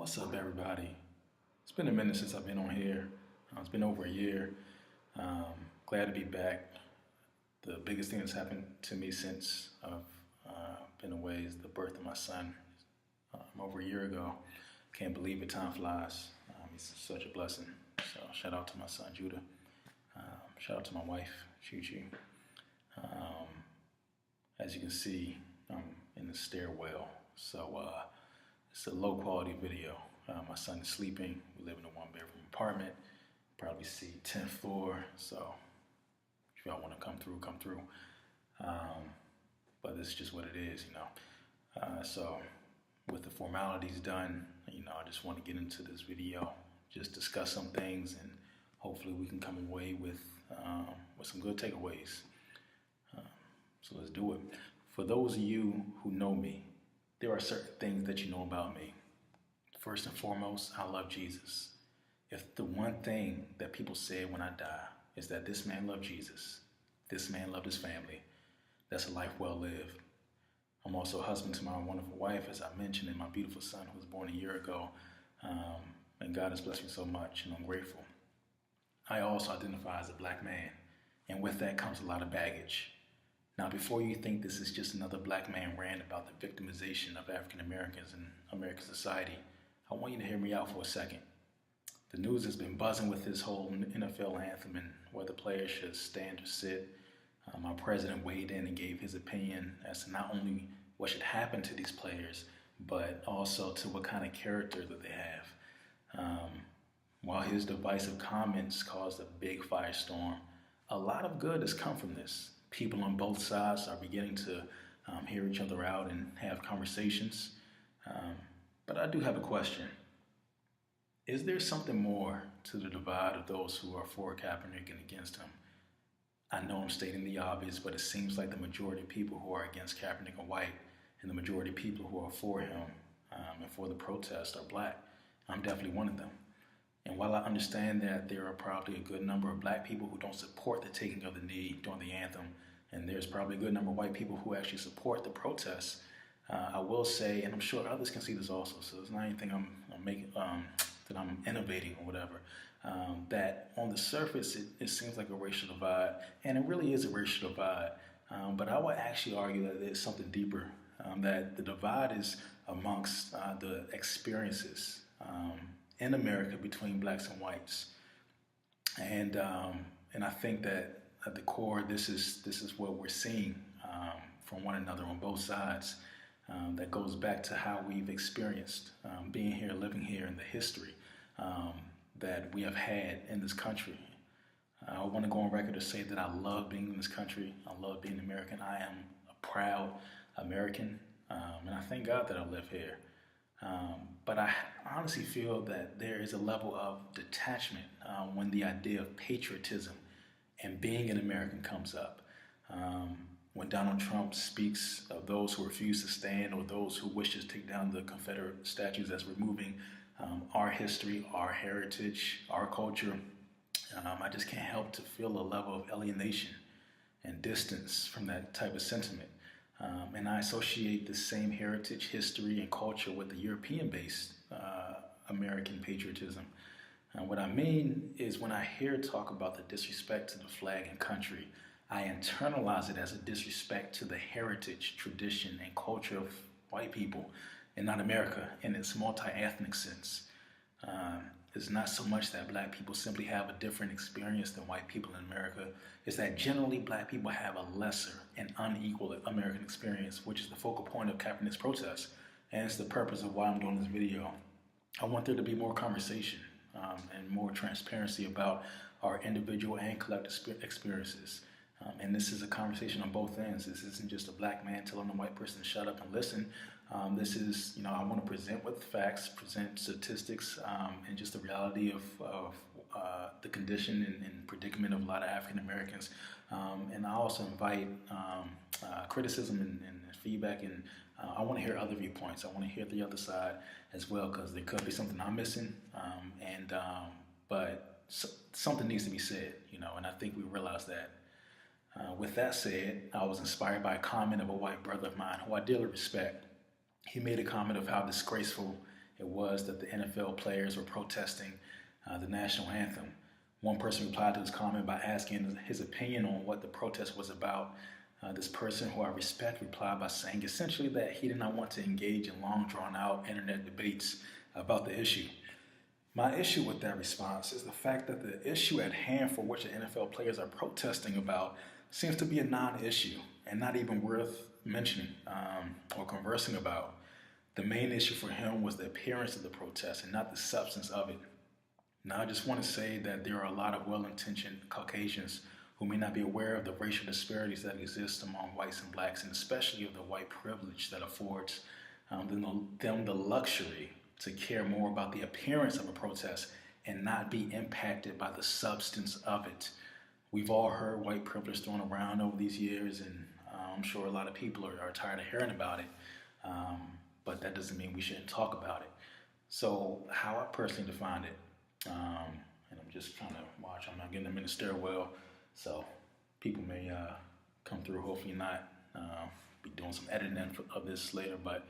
What's up, everybody? It's been a minute since I've been on here. It's been over a year. Glad to be back. The biggest thing that's happened to me since I've been away is the birth of my son over a year ago. Can't believe it, time flies. It's such a blessing. So shout out to my son, Judah. Shout out to my wife, Chi. As you can see, I'm in the stairwell. So it's a low quality video. My son is sleeping. We live in a 1-bedroom apartment. Probably see 10th floor. So if y'all want to come through, come through. But this is just what it is, So with the formalities done, I just want to get into this video, just discuss some things, and hopefully we can come away with some good takeaways. So let's do it. For those of you who know me, there are certain things that you know about me. First and foremost, I love Jesus. If the one thing that people said when I die is that this man loved Jesus, this man loved his family, that's a life well lived. I'm also a husband to my wonderful wife, as I mentioned, and my beautiful son who was born a year ago. And God has blessed me so much, and I'm grateful. I also identify as a black man, and with that comes a lot of baggage. Now, before you think this is just another black man rant about the victimization of African Americans in American society, I want you to hear me out for a second. The news has been buzzing with this whole NFL anthem and whether players should stand or sit. Our president weighed in and gave his opinion as to not only what should happen to these players, but also to what kind of character that they have. While his divisive comments caused a big firestorm, a lot of good has come from this. People on both sides are beginning to hear each other out and have conversations. But I do have a question. Is there something more to the divide of those who are for Kaepernick and against him? I know I'm stating the obvious, but it seems like the majority of people who are against Kaepernick are white, and the majority of people who are for him and for the protest are black. I'm definitely one of them. And while I understand that there are probably a good number of black people who don't support the taking of the knee during the anthem, and there's probably a good number of white people who actually support the protests, I will say, and I'm sure others can see this also, so it's not anything I'm making, that I'm innovating or whatever, that on the surface it seems like a racial divide, and it really is a racial divide, but I would actually argue that there's something deeper, that the divide is amongst the experiences in America between blacks and whites, and I think that at the core, this is what we're seeing from one another on both sides. That goes back to how we've experienced being here, living here, and the history that we have had in this country. I want to go on record to say that I love being in this country. I love being American. I am a proud American, and I thank God that I live here. But I honestly feel that there is a level of detachment when the idea of patriotism and being an American comes up. When Donald Trump speaks of those who refuse to stand or those who wish to take down the Confederate statues as removing our history, our heritage, our culture, I just can't help to feel a level of alienation and distance from that type of sentiment. And I associate the same heritage, history, and culture with the European-based American patriotism. What I mean is when I hear talk about the disrespect to the flag and country, I internalize it as a disrespect to the heritage, tradition, and culture of white people, and not America in its multi-ethnic sense. It's not so much that black people simply have a different experience than white people in America. It's that generally black people have a lesser and unequal American experience, which is the focal point of Kaepernick's protest. And it's the purpose of why I'm doing this video. I want there to be more conversation and more transparency about our individual and collective experiences. And this is a conversation on both ends. This isn't just a black man telling a white person to shut up and listen. This is, I want to present with facts, present statistics, and just the reality of the condition and predicament of a lot of African Americans. And I also invite criticism and feedback, and I want to hear other viewpoints. I want to hear the other side as well, because there could be something I'm missing, but something needs to be said, and I think we realize that. With that said, I was inspired by a comment of a white brother of mine who I dearly respect. He made a comment of how disgraceful it was that the NFL players were protesting the national anthem. One person replied to his comment by asking his opinion on what the protest was about. This person, who I respect, replied by saying essentially that he did not want to engage in long, drawn-out internet debates about the issue. My issue with that response is the fact that the issue at hand for which the NFL players are protesting about seems to be a non-issue and not even worth mentioning or conversing about. The main issue for him was the appearance of the protest and not the substance of it. Now, I just want to say that there are a lot of well-intentioned Caucasians who may not be aware of the racial disparities that exist among whites and blacks, and especially of the white privilege that affords them the luxury to care more about the appearance of a protest and not be impacted by the substance of it. We've all heard white privilege thrown around over these years, and I'm sure a lot of people are tired of hearing about it, but that doesn't mean we shouldn't talk about it. So how I personally defined it, and I'm just trying to watch, I'm not getting them in the stairwell, so people may come through, hopefully not. Be doing some editing of this later, but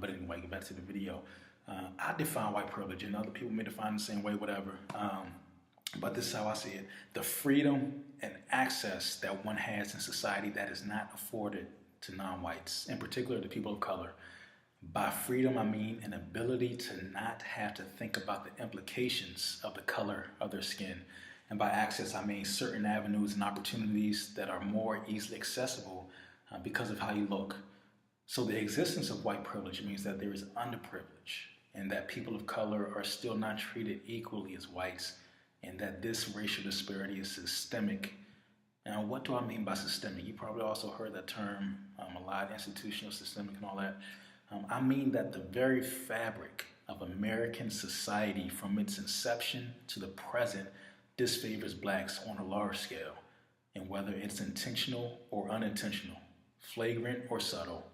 anyway, get back to the video. I define white privilege, and other people may define it the same way, whatever. But this is how I see it. The freedom and access that one has in society that is not afforded to non-whites, in particular the people of color. By freedom, I mean an ability to not have to think about the implications of the color of their skin. And by access, I mean certain avenues and opportunities that are more easily accessible because of how you look. So the existence of white privilege means that there is underprivilege and that people of color are still not treated equally as whites, and that this racial disparity is systemic. Now, what do I mean by systemic? You probably also heard that term a lot, institutional, systemic, and all that. I mean that the very fabric of American society from its inception to the present disfavors blacks on a large scale, and whether it's intentional or unintentional, flagrant or subtle,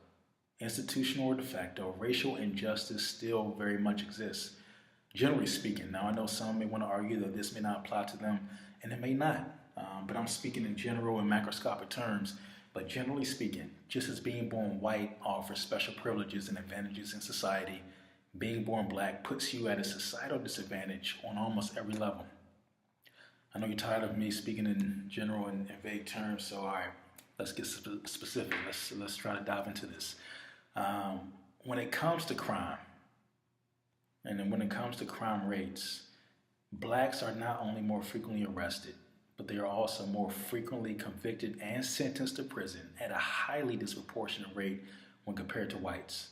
institutional or de facto, racial injustice still very much exists. Generally speaking, now I know some may want to argue that this may not apply to them, and it may not, but I'm speaking in general and macroscopic terms. But generally speaking, just as being born white offers special privileges and advantages in society, being born black puts you at a societal disadvantage on almost every level. I know you're tired of me speaking in general and vague terms, so all right, let's get specific. Let's try to dive into this. When it comes to crime, and then when it comes to crime rates, blacks are not only more frequently arrested, but they are also more frequently convicted and sentenced to prison at a highly disproportionate rate when compared to whites.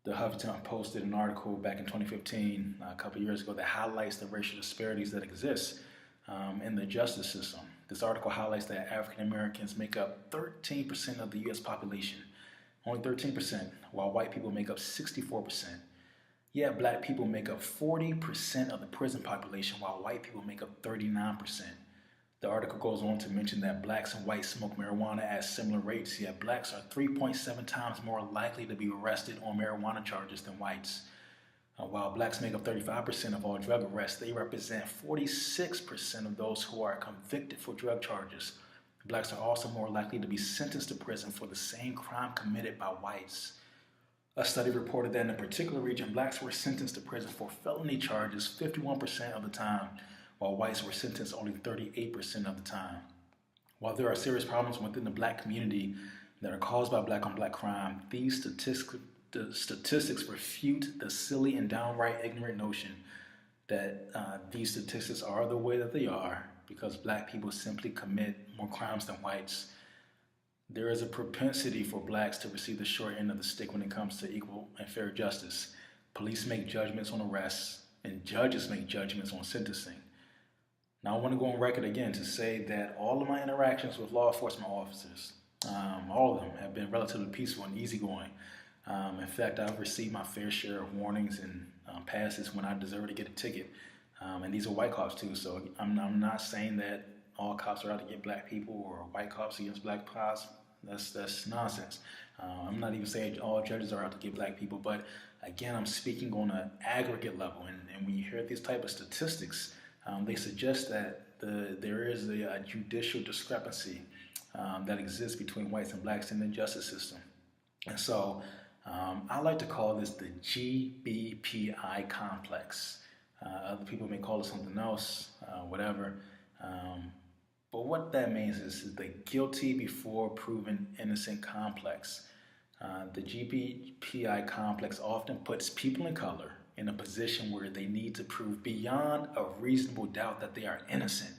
The Huffington posted an article back in 2015, a couple years ago, that highlights the racial disparities that exist in the justice system. This article highlights that African Americans make up 13% of the U.S. population, only 13%, while white people make up 64%. Yet black people make up 40% of the prison population, while white people make up 39%. The article goes on to mention that blacks and whites smoke marijuana at similar rates, yet blacks are 3.7 times more likely to be arrested on marijuana charges than whites. While blacks make up 35% of all drug arrests, they represent 46% of those who are convicted for drug charges. Blacks are also more likely to be sentenced to prison for the same crime committed by whites. A study reported that in a particular region, blacks were sentenced to prison for felony charges 51% of the time, while whites were sentenced only 38% of the time. While there are serious problems within the black community that are caused by black on black crime, these statistics refute the silly and downright ignorant notion that these statistics are the way that they are because black people simply commit more crimes than whites. There is a propensity for blacks to receive the short end of the stick when it comes to equal and fair justice. Police make judgments on arrests, and judges make judgments on sentencing. Now, I want to go on record again to say that all of my interactions with law enforcement officers, all of them, have been relatively peaceful and easygoing. In fact, I've received my fair share of warnings and passes when I deserve to get a ticket. And these are white cops too, so I'm not saying that all cops are out to get black people or white cops against black cops. That's nonsense. I'm not even saying all judges are out to get black people, but again, I'm speaking on an aggregate level. And when you hear these type of statistics, they suggest that there is a judicial discrepancy that exists between whites and blacks in the justice system. And so I like to call this the GBPI complex. Other people may call it something else, whatever. But what that means is the guilty before proven innocent complex. The GBPI complex often puts people of color in a position where they need to prove beyond a reasonable doubt that they are innocent.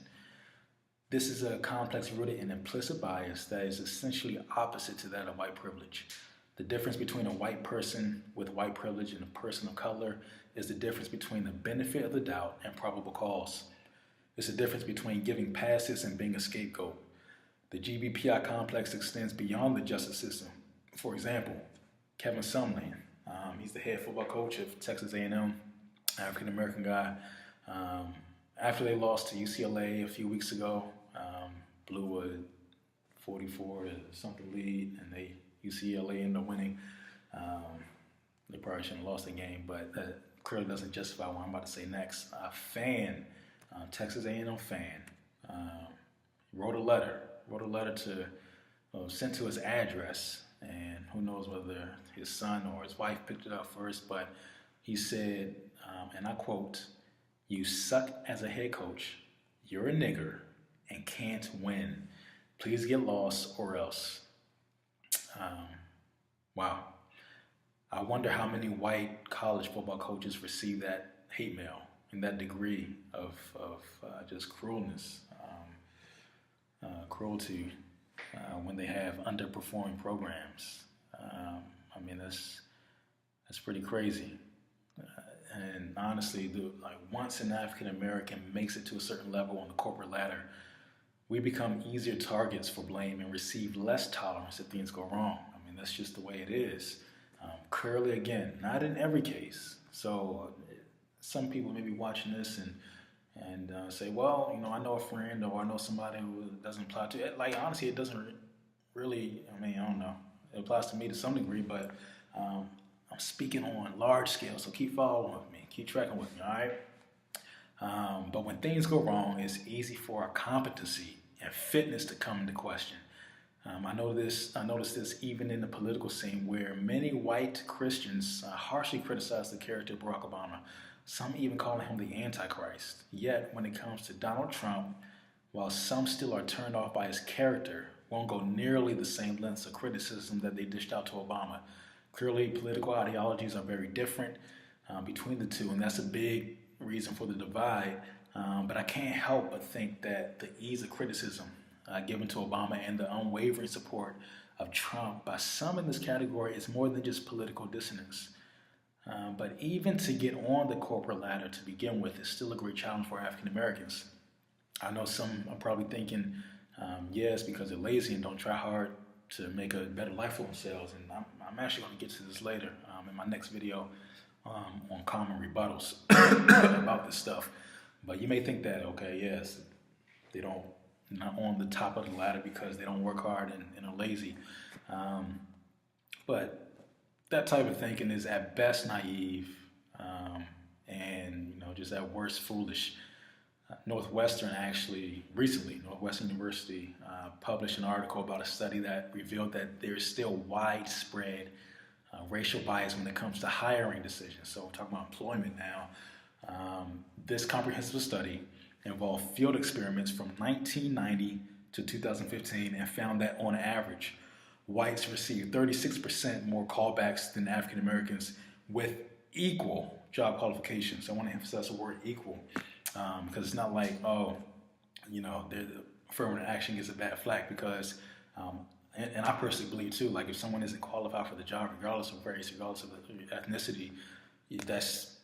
This is a complex rooted in implicit bias that is essentially opposite to that of white privilege. The difference between a white person with white privilege and a person of color is the difference between the benefit of the doubt and probable cause. It's the difference between giving passes and being a scapegoat. The GBPI complex extends beyond the justice system. For example, Kevin Sumlin, he's the head football coach of Texas A&M, African-American guy. After they lost to UCLA a few weeks ago, blew a 44 to something lead, and UCLA ended up winning. They probably shouldn't have lost the game, but that clearly doesn't justify what I'm about to say next. A fan, Texas A&M fan, wrote a letter to, sent to his address, and who knows whether his son or his wife picked it up first, but he said, and I quote, "You suck as a head coach, you're a nigger, and can't win. Please get lost or else." Wow. I wonder how many white college football coaches receive that hate mail and that degree of just cruelty when they have underperforming programs. I mean, that's pretty crazy. And honestly, once an African American makes it to a certain level on the corporate ladder, we become easier targets for blame and receive less tolerance if things go wrong. I mean, that's just the way it is. Clearly, again, not in every case. So some people may be watching this and say, well, I know a friend or I know somebody who doesn't apply to it. Like, honestly, it doesn't really, I don't know. It applies to me to some degree, but I'm speaking on large scale. So keep following with me. Keep tracking with me, all right? But when things go wrong, it's easy for our competency and fitness to come into question. I noticed this even in the political scene where many white Christians harshly criticize the character of Barack Obama, some even calling him the Antichrist. Yet, when it comes to Donald Trump, while some still are turned off by his character, won't go nearly the same lengths of criticism that they dished out to Obama. Clearly, political ideologies are very different between the two, and that's a big reason for the divide. But I can't help but think that the ease of criticism given to Obama and the unwavering support of Trump by some in this category is more than just political dissonance. But even to get on the corporate ladder to begin with is still a great challenge for African Americans. I know some are probably thinking, yes, because they're lazy and don't try hard to make a better life for themselves. And I'm actually going to get to this later in my next video on common rebuttals about this stuff. But you may think that, okay, yes, they're not on the top of the ladder because they don't work hard and are lazy. But that type of thinking is at best naive and just at worst foolish. Northwestern University published an article about a study that revealed that there's still widespread racial bias when it comes to hiring decisions. So we're talking about employment now. This comprehensive study involved field experiments from 1990 to 2015 and found that on average, whites received 36% more callbacks than African Americans with equal job qualifications. I want to emphasize the word equal because it's not like, the affirmative action gets a bad flack because, and I personally believe too, like if someone isn't qualified for the job, regardless of race, regardless of ethnicity, that's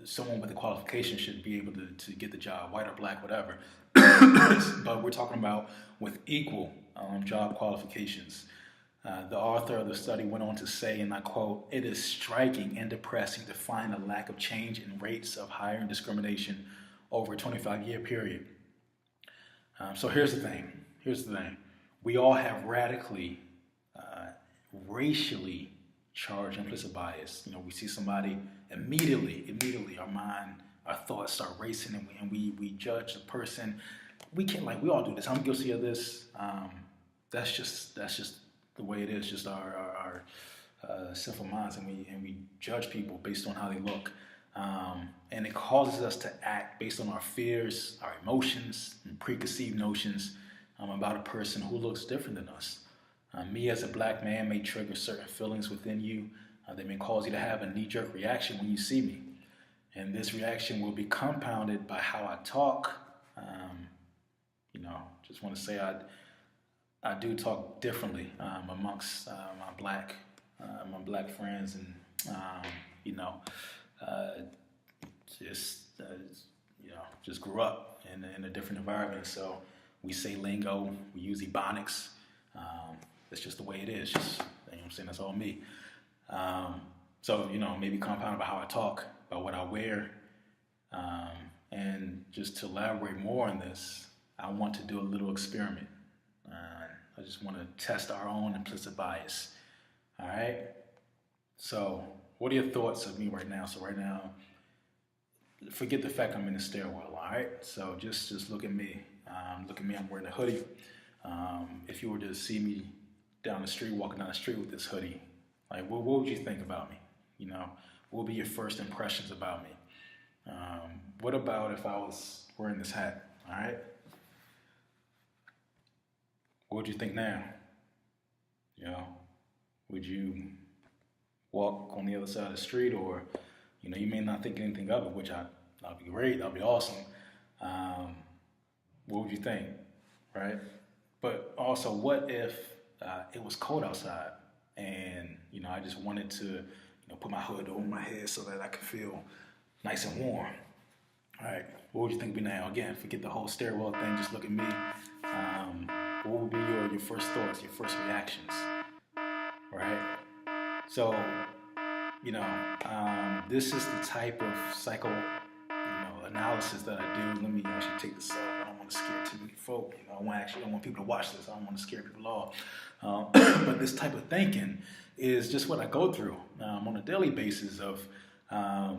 someone with the qualification should be able to get the job, white or black, whatever. But we're talking about with equal job qualifications. The author of the study went on to say, and I quote, "It is striking and depressing to find a lack of change in rates of hiring discrimination over a 25-year period." So here's the thing. We all have radically, racially charged implicit bias. We see somebody, immediately our thoughts start racing and we judge the person. We all do this. I'm guilty of this. That's just the way it is. Just our sinful minds, and we judge people based on how they look, and it causes us to act based on our fears, our emotions, and preconceived notions about a person who looks different than us. Me as a black man may trigger certain feelings within you. They may cause you to have a knee-jerk reaction when you see me, and this reaction will be compounded by how I talk. Just want to say I do talk differently amongst my black friends, and just grew up in a different environment. So we say lingo, we use ebonics. It's just the way it is. Just, you know what I'm saying? That's all me. So maybe compounded by how I talk, by what I wear, and just to elaborate more on this, I want to do a little experiment. I just want to test our own implicit bias. All right? So what are your thoughts of me right now? So right now, forget the fact I'm in the stairwell, all right? So just look at me. Look at me, I'm wearing a hoodie. If you were to see me walking down the street with this hoodie, like what would you think about me? What would be your first impressions about me? What about if I was wearing this hat, all right? What would you think now? Would you walk on the other side of the street, or, you may not think anything of it, which that'll be great, that'll be awesome. What would you think, right? But also, what if it was cold outside, and, I just wanted to, put my hood over my head so that I could feel nice and warm. All right, what would you think of me now? Again, forget the whole stairwell thing, just look at me. What would be your first thoughts, your first reactions, right? So, this is the type of analysis that I do. Let me actually take this off. I don't want to scare too many folk. I don't want people to watch this. I don't want to scare people off. But this type of thinking is just what I go through on a daily basis of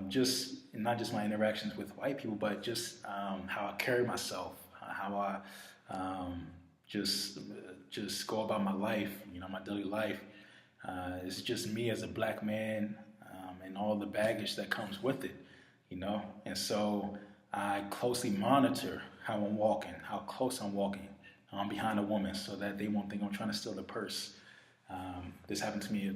just not just my interactions with white people, but just how I carry myself, how I just go about my life, my daily life. It's just me as a black man, and all the baggage that comes with it, And so I closely monitor how I'm walking, how close I'm walking behind a woman, so that they won't think I'm trying to steal the purse. This happened to me,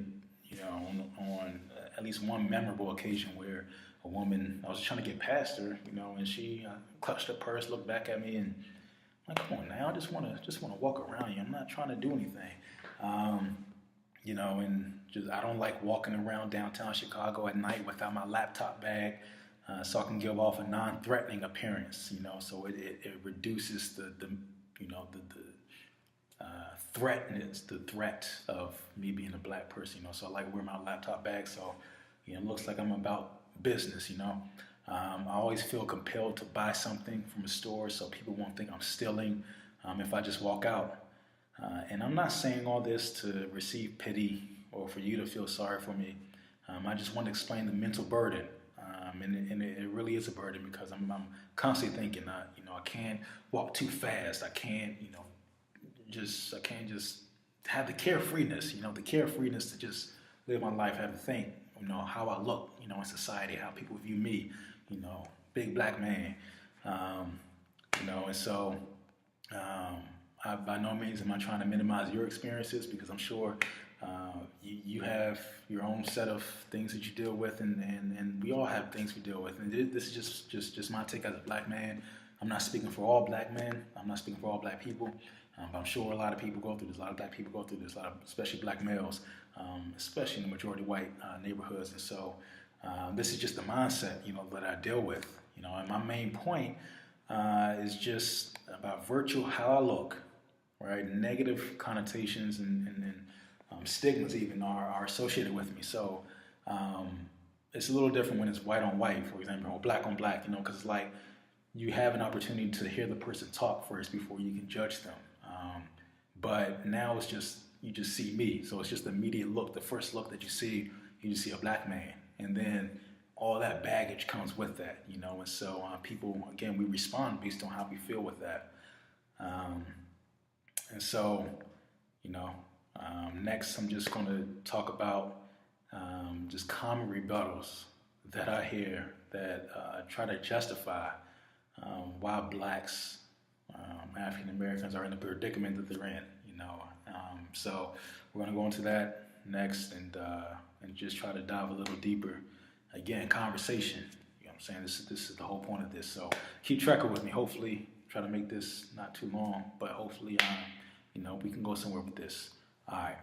on at least one memorable occasion where a woman, I was trying to get past her, and she clutched her purse, looked back at me, and I'm like, come on now, I just want to walk around you. I'm not trying to do anything. And just I don't like walking around downtown Chicago at night without my laptop bag, so I can give off a non-threatening appearance. So it reduces the threat of me being a black person. So I like wear my laptop bag, so it looks like I'm about business. I always feel compelled to buy something from a store so people won't think I'm stealing if I just walk out. And I'm not saying all this to receive pity or for you to feel sorry for me. I just want to explain the mental burden. And it really is a burden, because I'm constantly thinking, I can't walk too fast. I can't just have the carefreeness, the carefreeness to just live my life, have to think, how I look, in society, how people view me, big black man, and so I, by no means am I trying to minimize your experiences, because I'm sure you have your own set of things that you deal with, and we all have things we deal with. And this is just my take as a black man. I'm not speaking for all black men. I'm not speaking for all black people. But I'm sure a lot of people go through this. A lot of black people go through this. A lot of, especially black males, especially in the majority white neighborhoods. And so this is just the mindset, that I deal with. And my main point is just about virtue, how I look, right? Negative connotations and stigmas even are associated with me. So it's a little different when it's white on white, for example, or black on black, because it's like you have an opportunity to hear the person talk first before you can judge them. But now it's just, you just see me. So it's just the immediate look, the first look that you see a black man. And then all that baggage comes with that, and so people, again, we respond based on how we feel with that. And so, next I'm just going to talk about just common rebuttals that I hear that try to justify why blacks, African Americans are in the predicament that they're in. So we're going to go into that next and just try to dive a little deeper. Again, conversation. You know what I'm saying? This is the whole point of this. So keep tracking with me. Hopefully, try to make this not too long, but hopefully, we can go somewhere with this. All right.